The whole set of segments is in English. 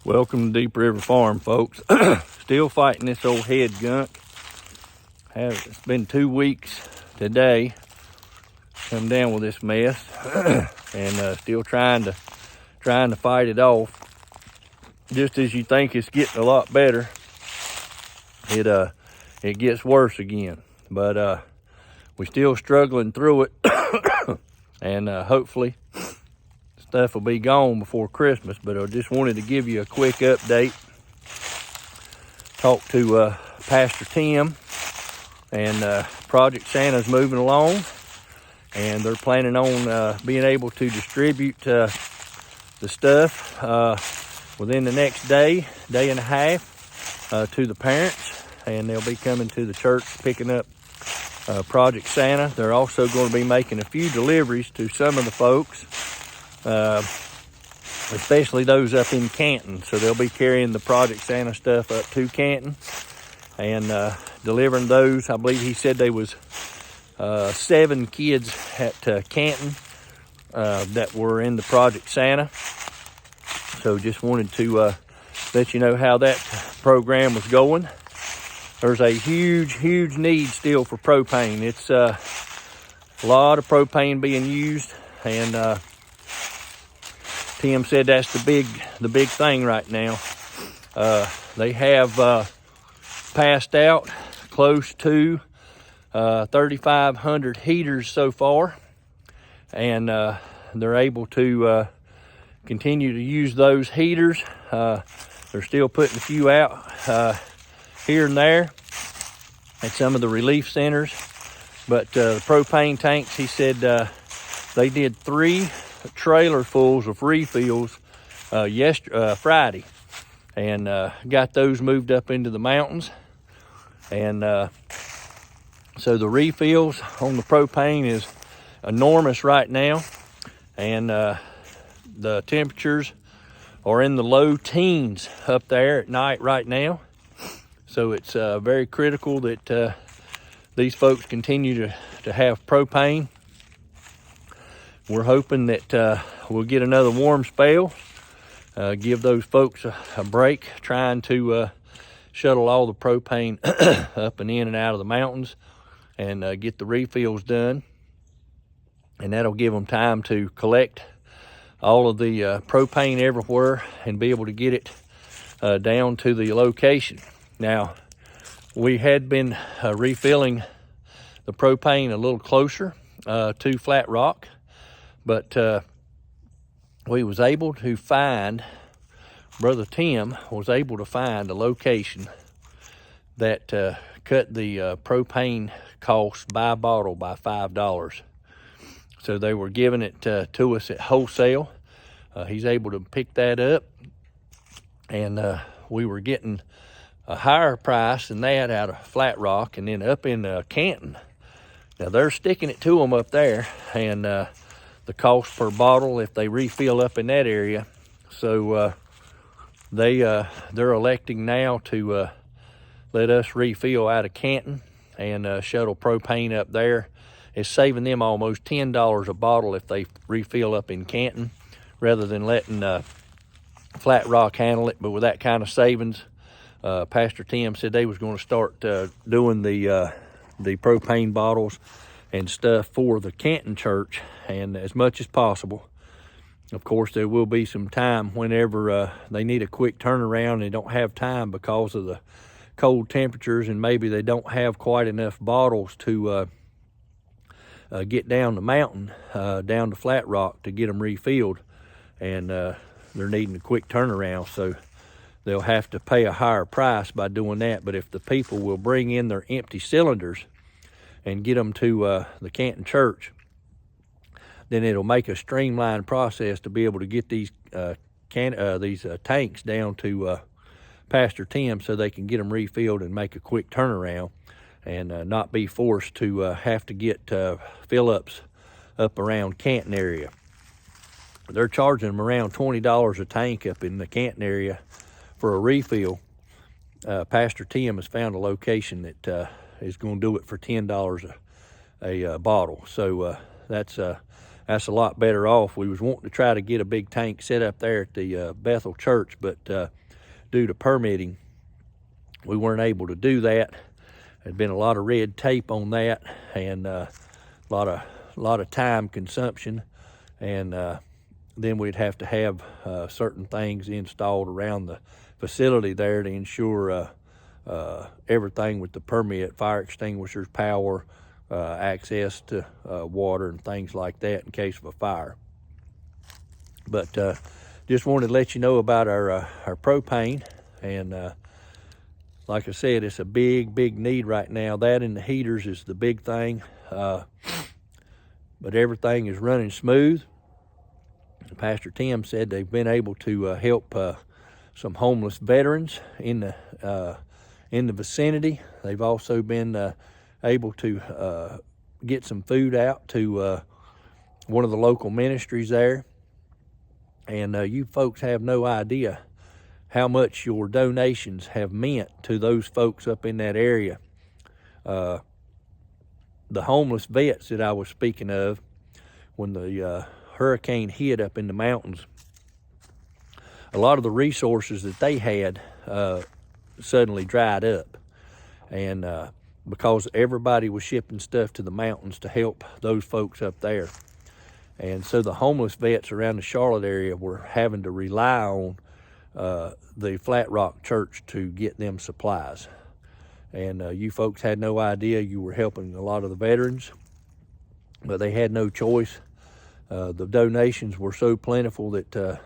Welcome to Deep River Farm, folks. Still fighting this old head gunk. It's been 2 weeks today. Come down with this mess, and still trying to fight it off. Just as you think it's getting a lot better, it gets worse again. But we're still struggling through it, and hopefully stuff will be gone before Christmas. But I just wanted to give you a quick update. Talked to Pastor Tim, and Project Santa's moving along, and they're planning on being able to distribute the stuff within the next day and a half to the parents, and they'll be coming to the church picking up Project Santa. They're also going to be making a few deliveries to some of the folks, especially those up in Canton. So they'll be carrying the Project Santa stuff up to Canton and delivering those. I believe he said there was 7 kids at Canton that were in the Project Santa. So just wanted to let you know how that program was going. There's a huge need still for propane. It's a lot of propane being used, and Tim said that's the big thing right now. They have passed out close to 3,500 heaters so far, and they're able to continue to use those heaters. They're still putting a few out here and there at some of the relief centers, but the propane tanks, he said they did 3 trailer fulls of refills Friday, and got those moved up into the mountains. And so the refills on the propane is enormous right now, and the temperatures are in the low teens up there at night right now. So it's very critical that these folks continue to have propane. We're hoping that we'll get another warm spell, give those folks a break trying to shuttle all the propane up and in and out of the mountains, and get the refills done. And that'll give them time to collect all of the propane everywhere and be able to get it down to the location. Now, we had been refilling the propane a little closer to Flat Rock, but we was able to find, Brother Tim was able to find a location that cut the propane cost by bottle by $5. So they were giving it to us at wholesale. He's able to pick that up, and we were getting a higher price than that out of Flat Rock, and then up in Canton. Now they're sticking it to them up there, and the cost per bottle if they refill up in that area. So they're electing now to let us refill out of Canton and shuttle propane up there. It's saving them almost $10 a bottle if they refill up in Canton, rather than letting Flat Rock handle it. But with that kind of savings, Pastor Tim said they was going to start doing the propane bottles and stuff for the Canton church, and as much as possible. Of course, there will be some time whenever they need a quick turnaround and they don't have time because of the cold temperatures, and maybe they don't have quite enough bottles to get down the mountain, down to Flat Rock to get them refilled, and they're needing a quick turnaround, so they'll have to pay a higher price by doing that. But if the people will bring in their empty cylinders and get them to the Canton church, then it'll make a streamlined process to be able to get these tanks down to Pastor Tim, so they can get them refilled and make a quick turnaround, and not be forced to have to get fill-ups up around Canton area. They're charging them around $20 a tank up in the Canton area for a refill. Pastor Tim has found a location that is going to do it for $10 a bottle. So that's that's a lot better off. We was wanting to try to get a big tank set up there at the Bethel Church, but due to permitting, we weren't able to do that. There'd been a lot of red tape on that, and a lot of time consumption, and then we'd have to have certain things installed around the facility there to ensure everything with the permit, fire extinguishers, power, access to water and things like that in case of a fire. But just wanted to let you know about our propane, and like I said, it's a big need right now. That and the heaters is the big thing, but everything is running smooth. Pastor Tim said they've been able to help some homeless veterans in the vicinity. They've also been able to get some food out to one of the local ministries there. And you folks have no idea how much your donations have meant to those folks up in that area. The homeless vets that I was speaking of, when the hurricane hit up in the mountains, a lot of the resources that they had suddenly dried up. And because everybody was shipping stuff to the mountains to help those folks up there. And so the homeless vets around the Charlotte area were having to rely on the Flat Rock Church to get them supplies. And you folks had no idea you were helping a lot of the veterans, but they had no choice. The donations were so plentiful that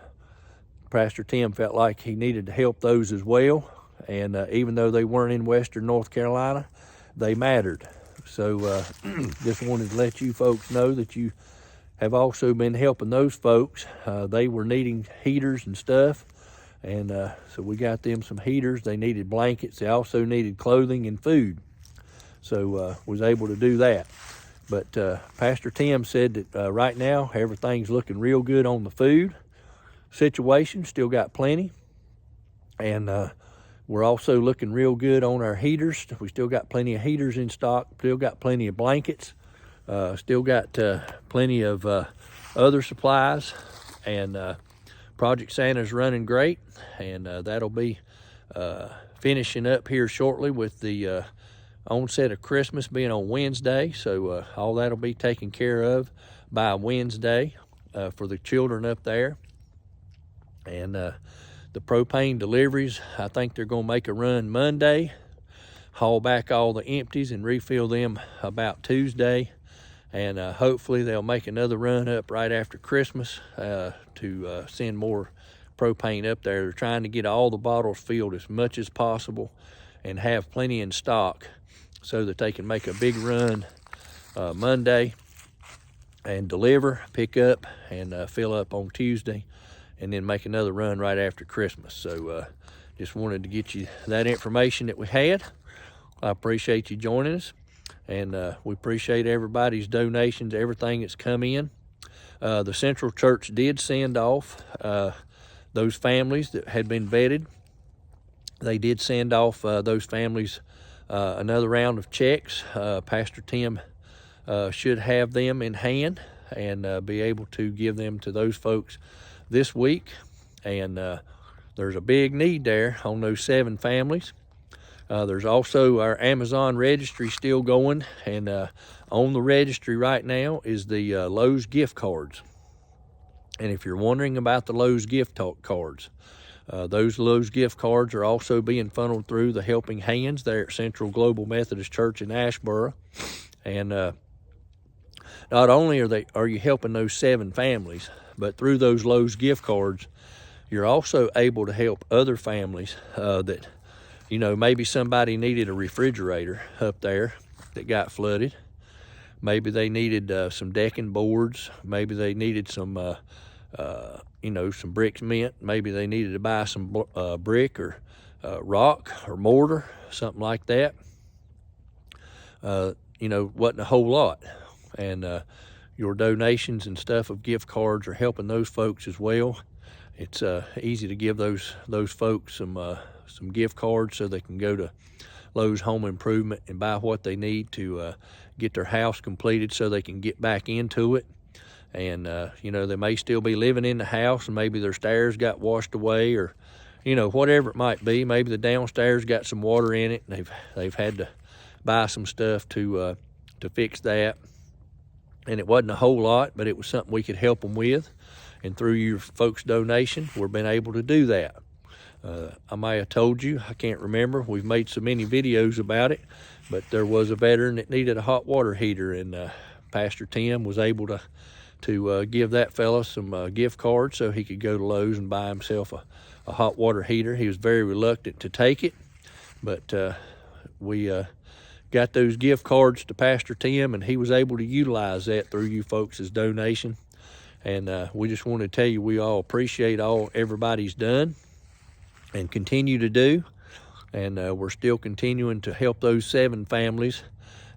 Pastor Tim felt like he needed to help those as well. And even though they weren't in Western North Carolina, they mattered. So just wanted to let you folks know that you have also been helping those folks. They were needing heaters and stuff, and so we got them some heaters. They needed blankets. They also needed clothing and food, so was able to do that. But Pastor Tim said that right now everything's looking real good on the food situation. Still got plenty, and we're also looking real good on our heaters. We still got plenty of heaters in stock. Still got plenty of blankets. Still got plenty of other supplies, and Project Santa's running great, and that'll be finishing up here shortly with the onset of Christmas being on Wednesday. So all that'll be taken care of by Wednesday for the children up there. And the propane deliveries, I think they're going to make a run Monday, haul back all the empties and refill them about Tuesday. And hopefully they'll make another run up right after Christmas to send more propane up there. They're trying to get all the bottles filled as much as possible and have plenty in stock so that they can make a big run Monday and deliver, pick up, and fill up on Tuesday, and then make another run right after Christmas. So just wanted to get you that information that we had. I appreciate you joining us. And we appreciate everybody's donations, everything that's come in. The Central Church did send off those families that had been vetted. They did send off those families another round of checks. Pastor Tim should have them in hand and be able to give them to those folks this week. And there's a big need there on those 7 families. There's also our Amazon registry still going, and on the registry right now is the Lowe's gift cards. And if you're wondering about the Lowe's gift cards, those Lowe's gift cards are also being funneled through the Helping Hands there at Central Global Methodist Church in Asheboro. And not only are you helping those 7 families, but through those Lowe's gift cards, you're also able to help other families that, you know, maybe somebody needed a refrigerator up there that got flooded. Maybe they needed some decking boards. Maybe they needed some, you know, some brick cement. Maybe they needed to buy some brick or rock or mortar, something like that. You know, wasn't a whole lot. And your donations and stuff of gift cards are helping those folks as well. It's easy to give those folks some gift cards so they can go to Lowe's Home Improvement and buy what they need to get their house completed so they can get back into it. And, you know, they may still be living in the house, and maybe their stairs got washed away, or, you know, whatever it might be. Maybe the downstairs got some water in it, and they've had to buy some stuff to fix that. And it wasn't a whole lot, but it was something we could help them with. And through your folks' donation, we've been able to do that. I may have told you, I can't remember. We've made so many videos about it, but there was a veteran that needed a hot water heater, and Pastor Tim was able to give that fella some gift cards so he could go to Lowe's and buy himself a hot water heater. He was very reluctant to take it, but we got those gift cards to Pastor Tim, and he was able to utilize that through you folks' donation. And we just want to tell you, we all appreciate all everybody's done and continue to do. And we're still continuing to help those 7 families,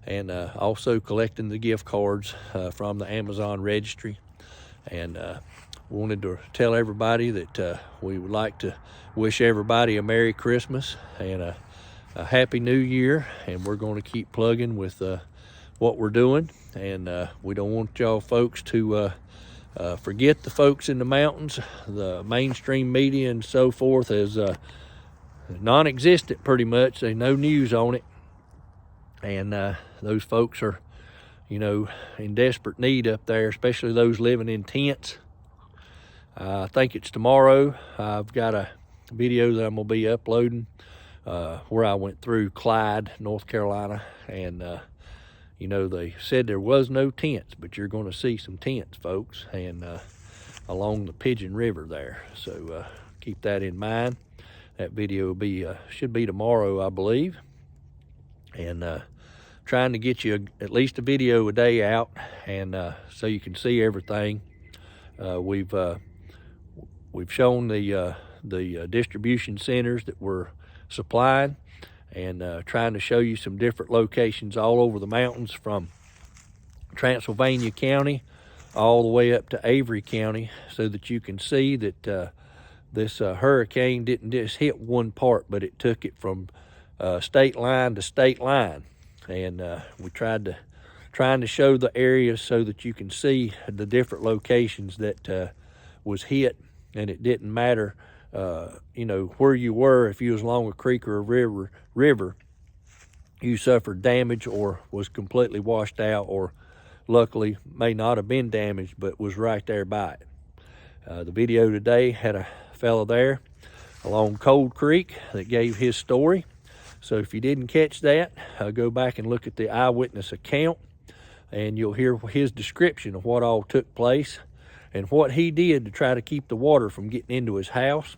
and also collecting the gift cards from the Amazon registry. And wanted to tell everybody that we would like to wish everybody a Merry Christmas and a Happy New Year. And we're going to keep plugging with what we're doing. And we don't want y'all folks to forget the folks in the mountains. The mainstream media and so forth is non-existent pretty much. There's no news on it. And those folks are, you know, in desperate need up there, especially those living in tents. I think it's tomorrow. I've got a video that I'm going to be uploading where I went through Clyde, North Carolina. And, you know, they said there was no tents, but you're going to see some tents, folks, and along the Pigeon River there. So keep that in mind. That video will be should be tomorrow, I believe. And trying to get you at least a video a day out, and so you can see everything. We've shown the distribution centers that we're supplying, and trying to show you some different locations all over the mountains, from Transylvania County all the way up to Avery County, so that you can see that this hurricane didn't just hit one part, but it took it from state line to state line. And we trying to show the areas so that you can see the different locations that was hit. And it didn't matter, you know, where you were. If you was along a creek or a river, you suffered damage or was completely washed out, or luckily may not have been damaged, but was right there by it. The video today had a fella there along Cold Creek that gave his story. So if you didn't catch that, go back and look at the eyewitness account, and you'll hear his description of what all took place and what he did to try to keep the water from getting into his house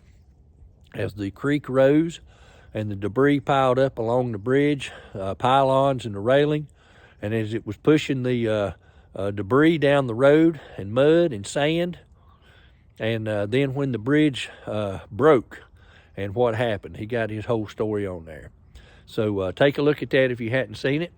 as the creek rose and the debris piled up along the bridge, pylons and the railing. And as it was pushing the debris down the road, and mud and sand, and then when the bridge broke, and what happened, he got his whole story on there. So take a look at that if you hadn't seen it.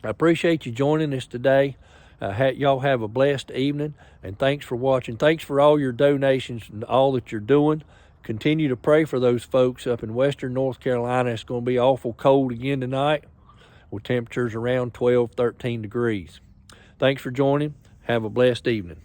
I appreciate you joining us today. Y'all have a blessed evening, and thanks for watching. Thanks for all your donations and all that you're doing. Continue to pray for those folks up in western North Carolina. It's going to be awful cold again tonight, with temperatures around 12, 13 degrees. Thanks for joining. Have a blessed evening.